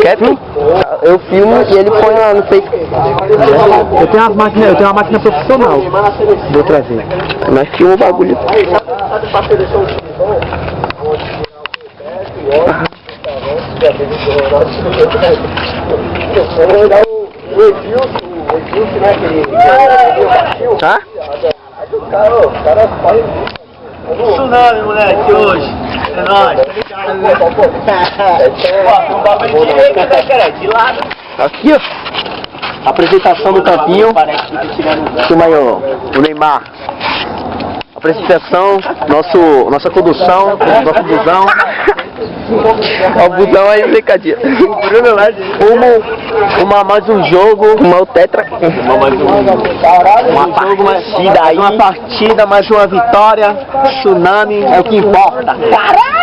Quer? Eu filmo e ele põe lá no Facebook. Eu tenho uma máquina profissional. Vou trazer. Nós filma o bagulho. Tá? Tsunami, moleque, hoje. É nóis, tá ligado, né? Pô, um bagulho direito, né, cara? De lado. Aqui, ó. Apresentação do campinho. Filma aí, ó, o Neymar. Apresentação, nossa condução, nosso busão. Ó, o busão aí, brincadeira. Mais um jogo, o tetra. Uma partida, mais uma vitória. Tsunami é o que importa. Caralho!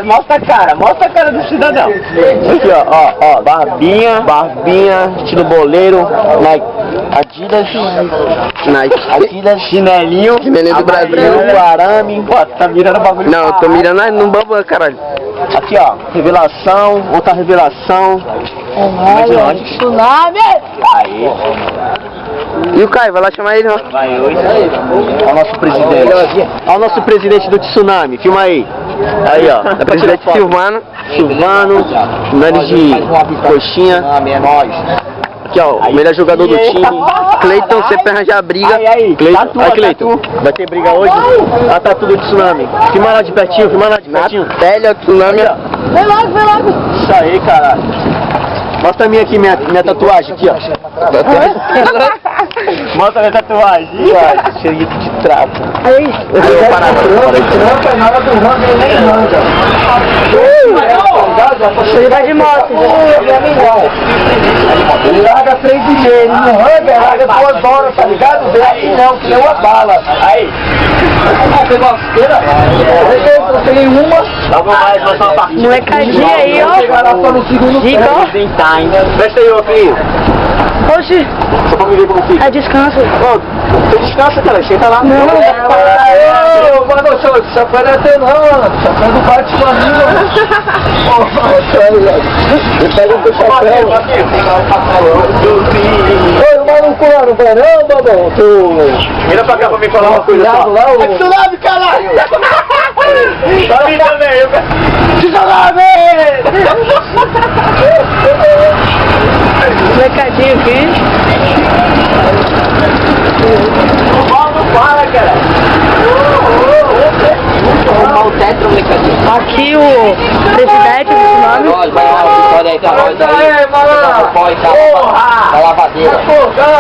Mostra a cara do cidadão. Aqui, ó, barbinha, estilo boleiro, Nike, Adidas, chinelinho do Brasil, Guarani. Pô, tá mirando bagulho. Não, eu tô mirando no bambam, caralho. Aqui, ó, revelação, outra revelação. Tsunami! Aí. E o Caio, vai lá chamar ele, ó. Vai, hoje. Olha o nosso presidente. Olha o nosso presidente do Tsunami, filma aí. Aí, ó, o presidente Silvano, nariz de coxinha. Aqui, ó, o melhor jogador do time. Cleiton, sempre arranjar briga. Cleiton, vai ter briga hoje? Ah, tá tudo de Tsunami. Filma lá de pertinho, Natélia, Tsunami. Vem logo. Isso aí, caralho. Mostra a minha aqui, minha tatuagem aqui, ó. Mostra a minha tatuagem. Cheio de trapo. Aí. Ele vai de moto. Ele larga 3 de meio, ele não larga 2 horas, tá ligado? Vem aqui não, que nem uma bala. Aí. Pegou a esteira? Eu peguei uma. Molecadinha aí, ó. Dica, ó. Presta aí, ô filho. Oxi. Só pra me ver como fica. É descanso. Você descansa, cara. Senta lá. Não. Mano, seu chapéu não é teu não, mano. Chapéu do Batman ali, mano. Eu pego o teu chapéu. Oi, o maluco lá, não vai não, babão? Vira pra cá pra me falar uma coisa só. É Tsunami, caralho! Tá me dando aí, Tsunami! Molecadinho aqui. Não para, cara. O tetra, molecadinha. Aqui o presidente do Tsunami.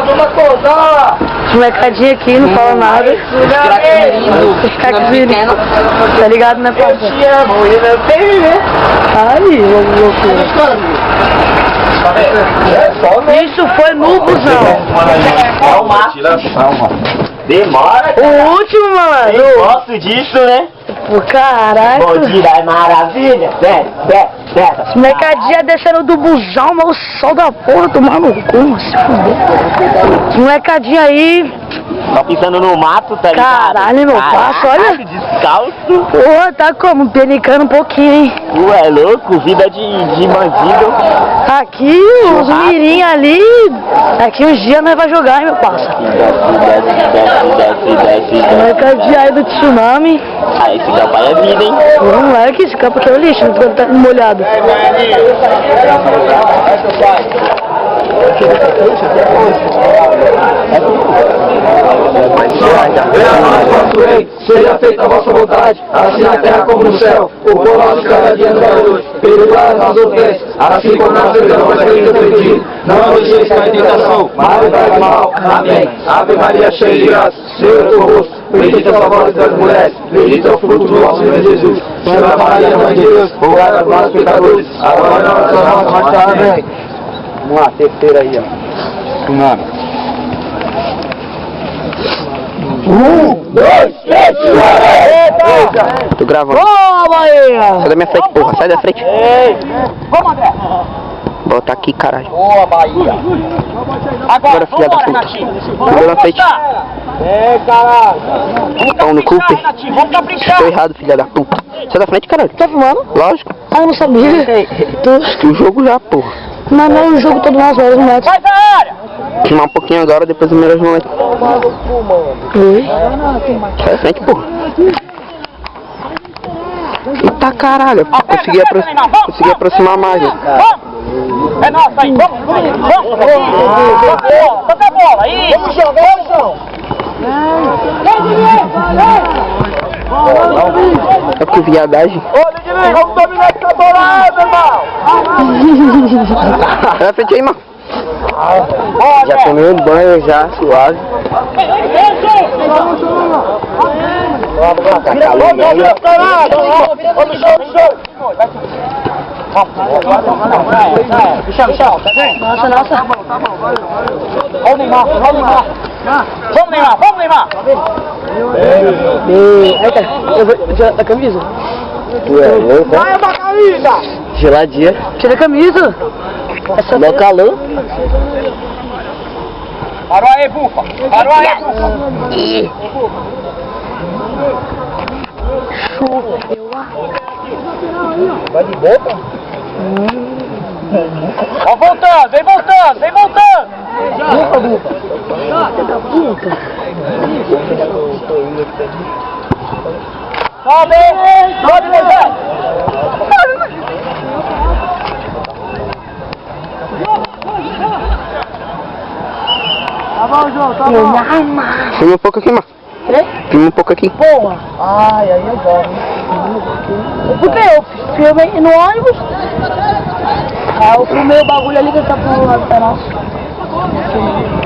Vamos acordar! Molecadinho aqui, não fala nada. Os craques pequenos. Tá ligado, né, parceiro? Eu te amo, Ai, loucura. Isso foi no busão. Demora, cara. O último, Eu mano. gosto disso, né? Pô, caraca. Bom dia, é maravilha. Desce. Molecadinha descendo do busão, mas o sol da porra tomando cu, se fuder. Molecadinha aí. Tá pisando no mato, tá ligado? Caralho, meu passo, olha. Descalço. Porra, tá como? Penicando um pouquinho, hein? Tu é louco, vida de bandido. Aqui, os mirim ali. Aqui uns dias nós vai jogar, hein, meu parça. Desce. Molecadinha aí do Tsunami. Aí esse campo aí é vida, hein? Pô, moleque, esse campo aqui é o lixo, não tá molhado. Seja feita a vossa vontade, assim na terra como no céu. O pão nosso cada dia nos dai hoje. Perdoai as nossas ofensas, assim como nós perdoamos a quem nos ofendido. Não nos deixeis cair em tentação, mas livrai do mal. Amém. Ave Maria, cheia de graça, Senhor é o teu rosto. Bendita és a vós entre as mulheres, bendito é o fruto do vosso Senhor Jesus. Santa Maria, Mãe de Deus, rogai por nós pecadores, agora na hora da nossa morte. Amém. Vamos lá, terceira aí, ó. Tsunami. 1, 2, 3, Tô gravando. Ô, Bahia! Sai da minha frente, porra. Sai da frente. Ei! Vamos, André! Bota aqui, caralho. Boa, Bahia. Agora, filha da puta. Deu na frente. Caralho. Pão no cu, pê. Vamos caprichar. Tô errado, filha da puta. Sai da frente, caralho. Tá filmando? Lógico. Ah, eu não sabia. O jogo já, porra. Mas não, o jogo todo nas horas, moleque. Vai pra área. Filmar um pouquinho agora, depois o melhor moleque. Oi? Sai da frente, porra. Eita caralho, consegui aproximar mais. Ó. Vamos. É nossa aí. Vamos. Toca a bola. Aí. Vamos jogar, João. Olha que viadagem. Ô, Lidinho, vamos dominar essa bola aí, meu irmão. Sai da frente aí, mano. Olha. Já tomei um banho, já, suave. Tá calor mesmo. Michel. Nossa. Olha o Neymar. Vamos, Neymar. Aí, cara, eu vou tirar a camisa. Tu é louco? Vai, uma camisa. Geladinha. Tira a camisa. Essa Dá calor. Parou aí, bufa. Vai de boca? Ó, voltando, vem voltando. Sobe, Moisés. Tá bom, João, tá bom. Filma um pouco aqui, mano. Filma um pouco aqui. porra. Ai, aí eu gosto. Porque eu filmei no ônibus. Aí eu filmei o bagulho ali que tá pro lado da nossa.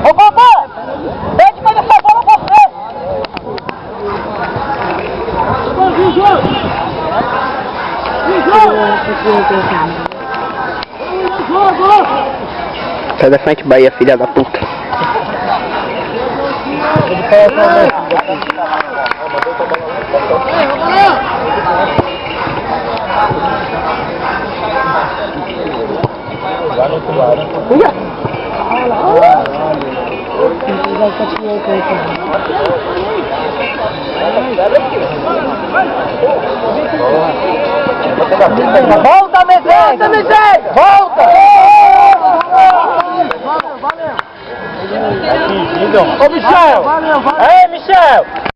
Ô, Cobô! Pede mais essa bola você! Sai da frente, Bahia, filha da puta. Volta, Medeiros! Volta! Ô, Michel! Ei, Michel!